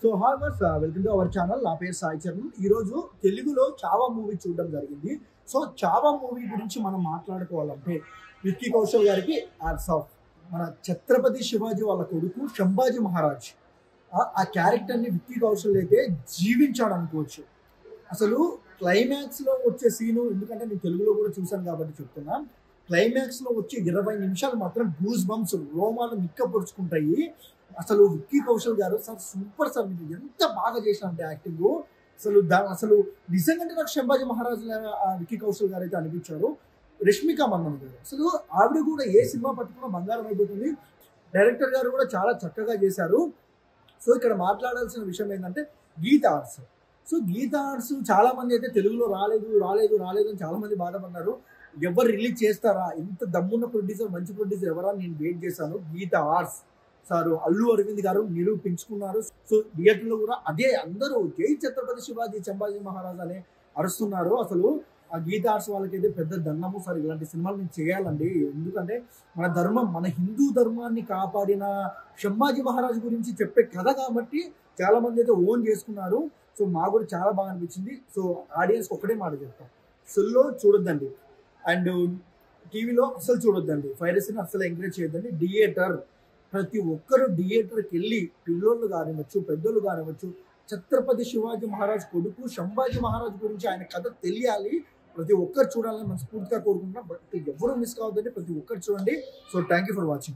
So hi మస్ welcome to our channel. నా పేరు సాయి చరణ్. ఈరోజు తెలుగులో చావా మూవీ చూడడం జరిగింది. సో చావా మూవీ గురించి మనం మాట్లాడుకోవాలంటే విక్కీ కౌశల్ గారికి హ్యాట్స్ ఆఫ్. మన ఛత్రపతి శివాజీ వాళ్ళ కొడుకు సంభాజీ మహారాజ్ ఆ క్యారెక్టర్ని విక్కీ కౌశల్ అయితే జీవించాడు అనుకోవచ్చు. అసలు క్లైమాక్స్లో వచ్చే సీను, ఎందుకంటే నేను తెలుగులో కూడా చూశాను కాబట్టి చెప్తున్నా, క్లైమాక్స్లో వచ్చే 20 నిమిషాలు మాత్రం గూస్ బంప్స్, రోమాలు నిక్కపరుచుకుంటాయి. అసలు విక్కీ కౌశల్ గారు సార్ సూపర్ సార్, మీరు ఎంత బాగా చేసినారంటే యాక్టింగ్. అసలు నిజంగానే నాకు సంభాజీ మహారాజ్ విక్కీ కౌశల్ గారు అయితే అనిపించారు. రష్మిక మందన్ గారు అసలు ఆవిడ కూడా ఏ సినిమా పట్టుకున్న బంగారం అయిపోతుంది. డైరెక్టర్ గారు కూడా చాలా చక్కగా చేశారు. సో ఇక్కడ మాట్లాడాల్సిన విషయం ఏంటంటే గీత ఆర్ట్స్. సో గీత ఆర్ట్స్ చాలా మంది అయితే తెలుగులో రాలేదు అని చాలా మంది బాధపడ్డారు. ఎవరు రిలీజ్ చేస్తారా, ఎంత దమ్మున్న ప్రొడ్యూసర్, మంచి ప్రొడ్యూసర్ ఎవరా నేను వెయిట్ చేశాను. గీత ఆర్ట్స్ సార్ అల్లు అరవింద్ గారు నిరూపించుకున్నారు. సో థియేటర్లో కూడా అదే అందరూ జై ఛత్రపతి శివాజీ సంభాజీ మహారాజ్ అనే అరుస్తున్నారు. అసలు ఆ గీత ఆర్ట్స్ వాళ్ళకైతే పెద్ద దండము సార్. ఇలాంటి సినిమాలు నేను చేయాలండి, ఎందుకంటే మన ధర్మం, మన హిందూ ధర్మాన్ని కాపాడిన సంభాజీ మహారాజ్ గురించి చెప్పే కథ కాబట్టి చాలా మంది అయితే ఓన్ చేసుకున్నారు. సో మాకు కూడా చాలా బాగా అనిపించింది. సో ఆడియన్స్ ఒకటే మాట చెప్తాం, సెల్లో చూడొద్దండి అండ్ టీవీలో అసలు చూడొద్దండి, పైరసీని అసలు ఎంకరేజ్ చేయొద్దండి. థియేటర్, ప్రతి ఒక్కరు థియేటర్కి వెళ్ళి, పిల్లోళ్ళు కానివ్వచ్చు, పెద్దోళ్ళు కానివ్వచ్చు, ఛత్రపతి శివాజీ మహారాజ్ కొడుకు సంభాజీ మహారాజ్ గురించి ఆయన కథ తెలియాలి. ప్రతి ఒక్కరు చూడాలని మనస్ఫూర్తిగా కోరుకుంటున్నాం. బట్ ఎవరు మిస్ కావద్దండి, ప్రతి ఒక్కరు చూడండి. So thank you for watching.